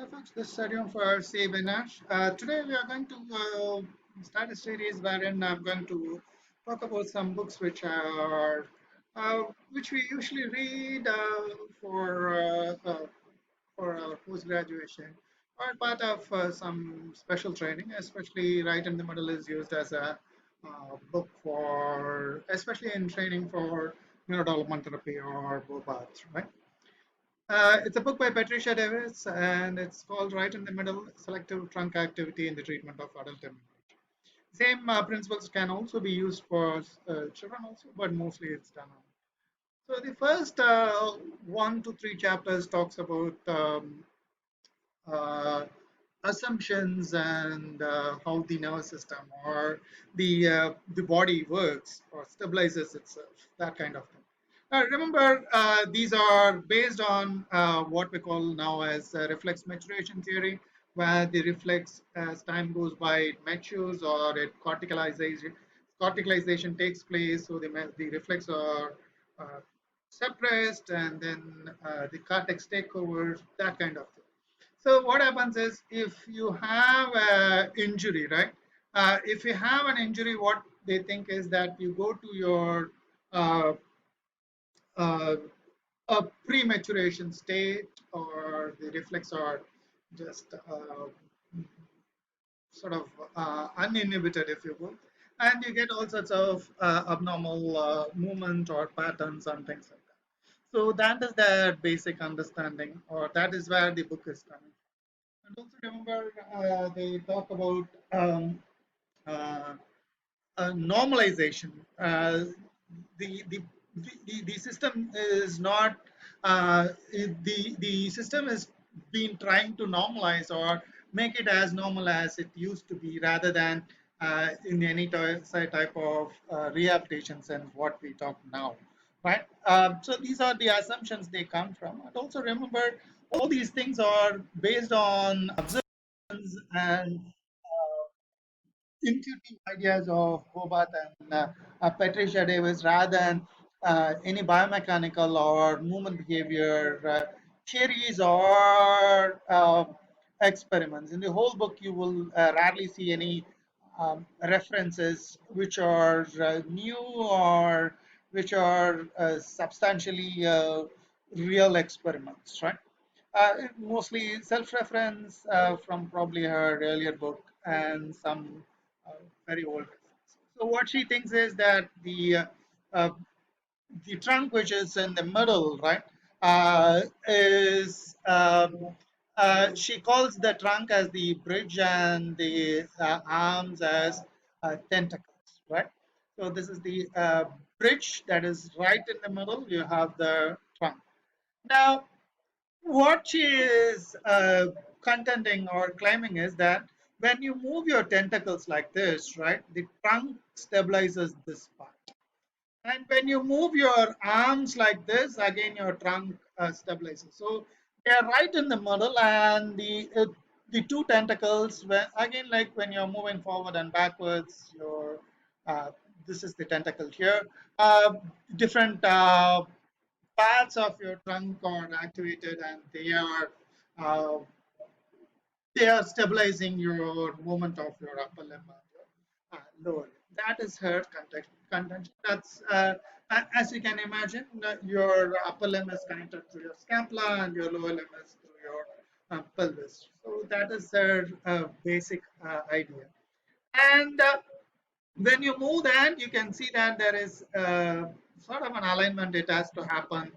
Hi folks, this is Saryam for C. Binash. Today we are going to start a series wherein I'm going to talk about some books which we usually read for our post graduation or part of some special training. Especially right in the middle is used as a book for, especially in training for neurodevelopment therapy or BOPATH, right? It's a book by Patricia Davies, and it's called Right in the Middle: Selective Trunk Activity in the Treatment of Adult Dementia. Same principles can also be used for children also, but mostly it's done on. So the first 1 to 3 chapters talks about uh, assumptions and how the nervous system or the body works or stabilizes itself, that kind of thing. Remember, these are based on what we call now as reflex maturation theory, where the reflex, as time goes by, it matures or corticalization takes place. So the reflex are uh, suppressed, and then the cortex take over, that kind of thing. So what happens is if you have an injury, right? If you have an injury, what they think is that you go to your uh, uh, a prematuration state, or the reflex are just sort of uninhibited, if you will, and you get all sorts of abnormal movement or patterns and things like that. So that is their basic understanding, or that is where the book is coming. And also remember, they talk about uh, normalization. The system is not the system is been trying to normalize or make it as normal as it used to be, rather than in any type of rehabilitation sense what we talk now, right? So these are the assumptions they come from. And also remember, all these things are based on observations and intuitive ideas of Hobart and Patricia Davis, rather than any biomechanical or movement behavior theories or experiments. In the whole book, you will rarely see any references which are new or which are substantially real experiments, right? Mostly self-reference from probably her earlier book and some uh, very old reference. So what she thinks is that uh, the trunk, which is in the middle, right, is she calls the trunk as the bridge and the arms as tentacles, right? So this is the bridge that is right in the middle. You have the trunk. Now, what she is contending or claiming is that when you move your tentacles like this, right, the trunk stabilizes this part. And when you move your arms like this, again your trunk stabilizes. So they are right in the middle, and the two tentacles, when, again, like when you're moving forward and backwards, your this is the tentacle here. Different parts of your trunk are activated, and uh, they are stabilizing your movement of your upper limb and your lower limb. That is her contention. That's as you can imagine, your upper limb is connected to your scapula and your lower limb is to your pelvis. So that is her basic idea. And when you move that, you can see that there is sort of an alignment. It has to happen.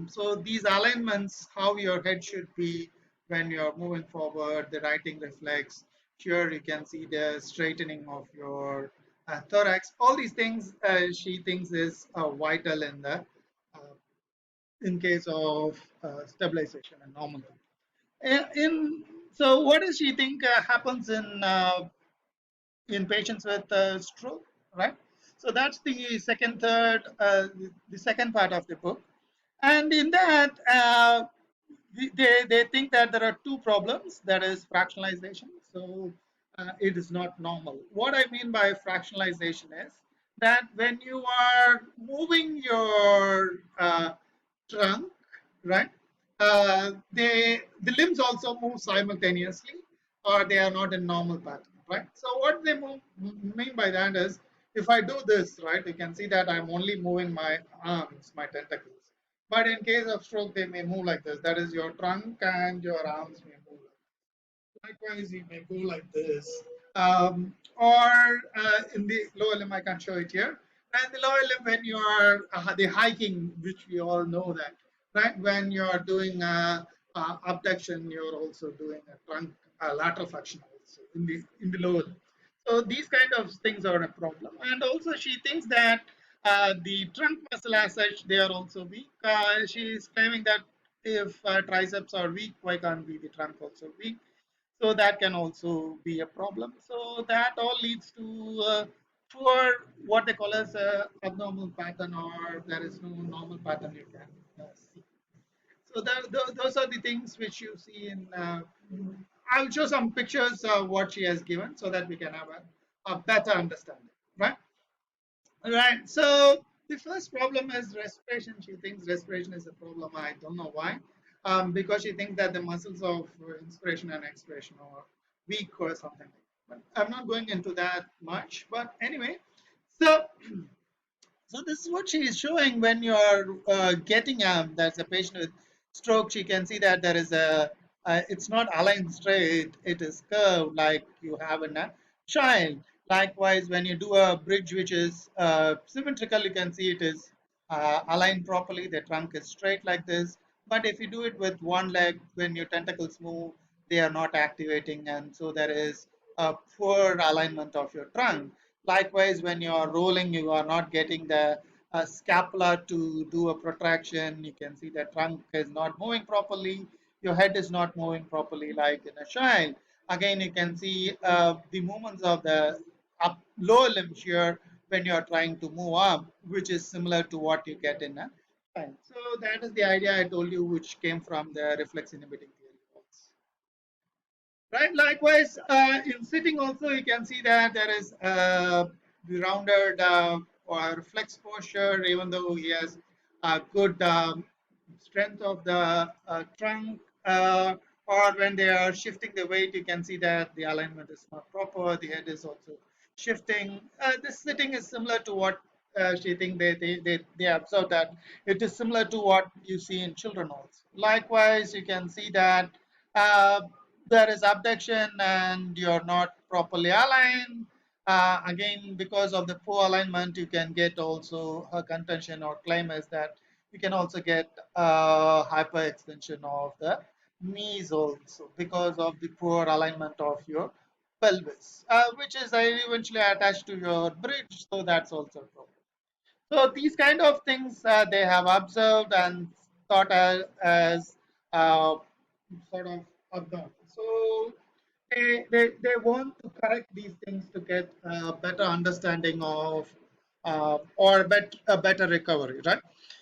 So these alignments, how your head should be when you're moving forward, the writing reflex. Here you can see the straightening of your thorax. All these things she thinks is vital uh, in case of stabilization and normal. In so, what does she think happens in patients with stroke, right? So that's the the second part of the book. And in that, they think that there are two problems. That is fractionalization. So it is not normal. What I mean by fractionalization is that when you are moving your trunk, right? the limbs also move simultaneously, or they are not in normal pattern, right? So what they mean by that is, if I do this, right, you can see that I'm only moving my arms, my tentacles. But in case of stroke, they may move like this. That is, your trunk and your arms may move. Likewise, you may go like this, or in the lower limb, I can show it here. And the lower limb, when you are the hiking, which we all know that, right? When you are doing abduction, you're also doing a trunk lateral flexion also in the lower limb. So these kind of things are a problem. And also, she thinks that the trunk muscle as such, they are also weak. She is claiming that if triceps are weak, why can't be the trunk also weak? So that can also be a problem. So that all leads to poor, what they call as a abnormal pattern, or there is no normal pattern you can see. So those are the things which you see in. I'll show some pictures of what she has given so that we can have a better understanding, right? Right. So the first problem is respiration. She thinks respiration is a problem. I don't know why. Because she thinks that the muscles of inspiration and expiration are weak or something. But I'm not going into that much. But anyway, so this is what she is showing when you're getting there's a patient with stroke. She can see that there is a it's not aligned straight. It is curved like you have in a child. Likewise, when you do a bridge which is symmetrical, you can see it is aligned properly. The trunk is straight like this. But if you do it with one leg, when your tentacles move, they are not activating, and so there is a poor alignment of your trunk. Likewise, when you are rolling, you are not getting the scapula to do a protraction. You can see the trunk is not moving properly. Your head is not moving properly, like in a child. Again, you can see the movements of the lower limb here when you are trying to move up, which is similar to what you get in a child. So that is the idea I told you, which came from the reflex inhibiting theory. Right. Likewise, in sitting also, you can see that there is the rounded or flex posture, even though he has a good strength of the trunk. Or when they are shifting the weight, you can see that the alignment is not proper. The head is also shifting. This sitting is similar to what she think they observe that it is similar to what you see in children also. Likewise, you can see that. There is abduction and you're not properly aligned. Again, because of the poor alignment, you can get also a contention or claim is that you can also get hyperextension of the knees also because of the poor alignment of your pelvis, which is eventually attached to your bridge. So that's also a problem. So these kind of things they have observed and thought as uh, sort of abnormal. So they want to correct these things to get a better understanding of or a better recovery, right?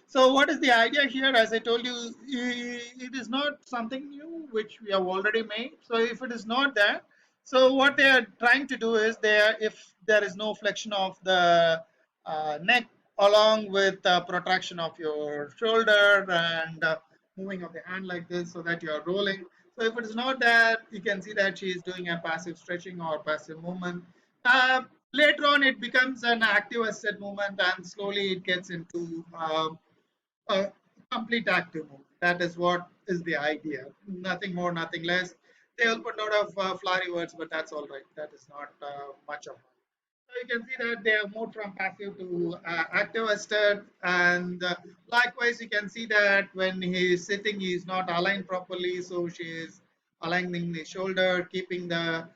So what is the idea here? As I told you, it is not something new which we have already made. So if it is not there, so what they are trying to do is if there is no flexion of the neck along with protraction of your shoulder and moving of the hand like this so that you are rolling. So if it is not that, you can see that she is doing a passive stretching or passive movement. Later on, it becomes an active assisted movement, and slowly it gets into a complete active movement. That is what is the idea. Nothing more, nothing less. They will put a lot of flowery words, but that's all right. That is not much of. So you can see that they have moved from passive to active assisted, and likewise you can see that when he is sitting, he is not aligned properly. So she is aligning the shoulder, keeping uh,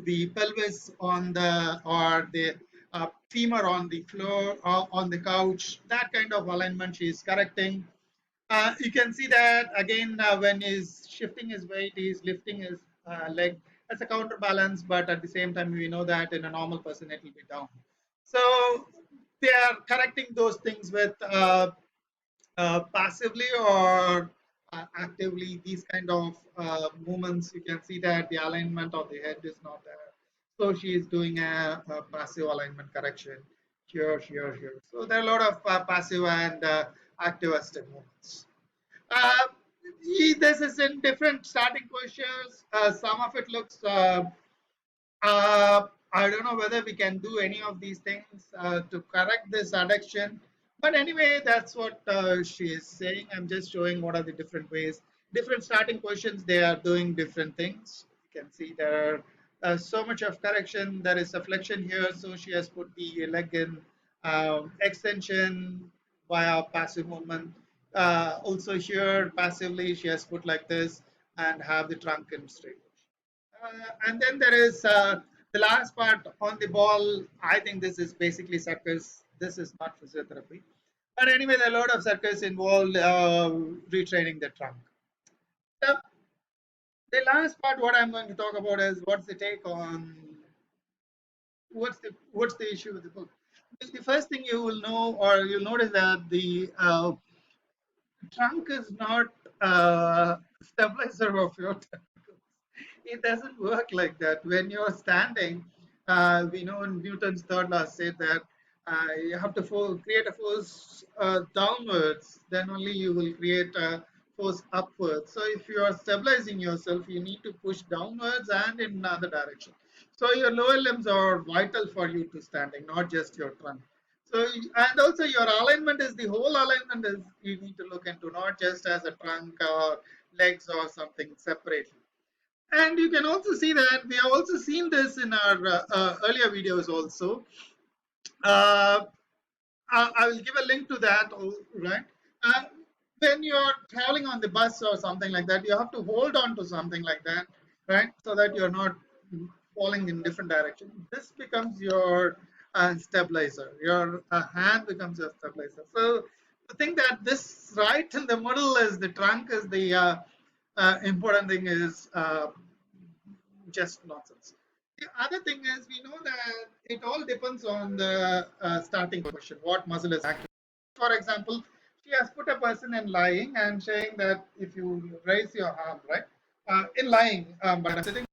the pelvis on the or the femur on the floor or on the couch. That kind of alignment she is correcting. You can see that again when he's shifting his weight, he's lifting his leg as a counterbalance, but at the same time, we know that in a normal person it will be down. So they are correcting those things with passively or actively. These kind of movements, you can see that the alignment of the head is not there. So she is doing a passive alignment correction here, here, here. So there are a lot of passive and active assisted movements. Uh, this is in different starting postures. Some of it looks I don't know whether we can do any of these things to correct this adduction. But anyway, that's what she is saying. I'm just showing what are the different ways, different starting positions, they are doing different things. You can see there are so much of correction. There is a flexion here. So she has put the leg in extension via passive movement. Also here, passively, she has put like this and have the trunk in straight. And then there is the last part on the ball. I think this is basically circus. This is not physiotherapy. But anyway, there are a lot of circus involved retraining the trunk. So the last part, what I'm going to talk about is what's the take on what's the issue with the book. The first thing you will know or you'll notice that the trunk is not stabilizer of your it doesn't work like that. When you're standing, we know Newton's third law said that you have to create a force downwards, then only you will create a force upwards. So if you are stabilizing yourself, you need to push downwards and in another direction. So your lower limbs are vital for you to standing, not just your trunk. So and also your alignment is the whole alignment is you need to look into, not just as a trunk or legs or something separately. And you can also see that we have also seen this in our earlier videos also. Uh, I will give a link to that, right? Uh, when you're traveling on the bus or something like that, you have to hold on to something like that, right? So that you're not falling in different directions. This becomes your stabilizer. Your hand becomes your stabilizer. So the thing that this right in the middle is the trunk is the important thing is just nonsense. The other thing is we know that it all depends on the starting position, what muscle is active. For example, she has put a person in lying and saying that if you raise your arm, right, in lying, but sitting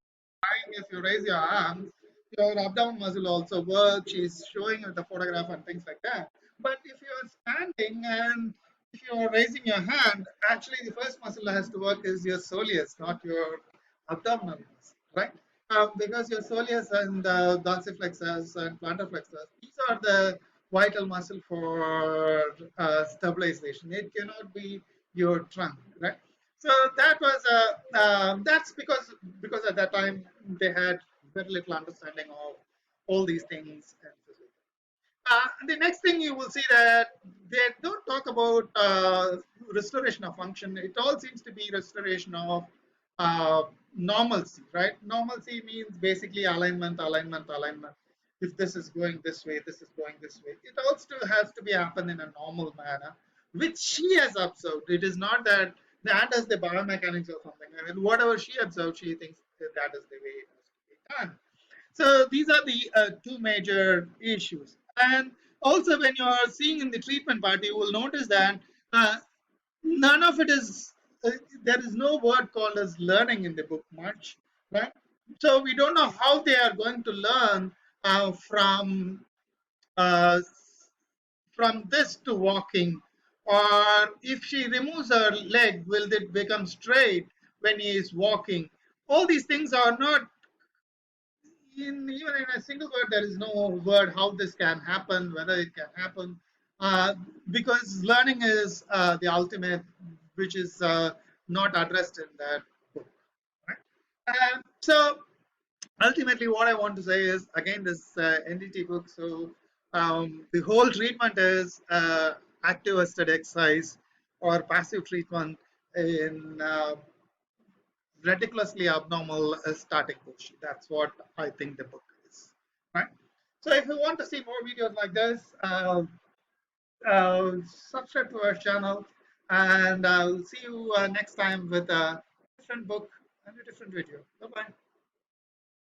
if you raise your arms, your abdomen muscle also works. She's showing the photograph and things like that. But if you're standing and if you're raising your hand, actually the first muscle that has to work is your soleus, not your abdominal muscle, right? Because your soleus and dorsiflexus and plantar flexus, these are the vital muscle for stabilization. It cannot be your trunk, right? So that was that's because at that time they had very little understanding of all these things. The next thing you will see that they don't talk about restoration of function. It all seems to be restoration of normalcy, right? Normalcy means basically alignment, alignment, alignment. If this is going this way, this is going this way. It also has to be happen in a normal manner, which she has observed. It is not that that is the biomechanics or something. I mean, whatever she observed, she thinks that is the way it has to be done. So these are the two major issues. And also, when you are seeing in the treatment part, you will notice that none of it is. There is no word called as learning in the book much, right? So we don't know how they are going to learn uh, from this to walking, or if she removes her leg, will it become straight when he is walking? All these things are not even in a single word, there is no word how this can happen, whether it can happen, because learning is the ultimate, which is not addressed in that book. Right? So ultimately, what I want to say is again this NDT book. So the whole treatment is active assisted exercise or passive treatment in ridiculously abnormal starting position. That's what I think the book is. Right. So if you want to see more videos like this, subscribe to our channel, and I'll see you next time with a different book and a different video. Bye bye.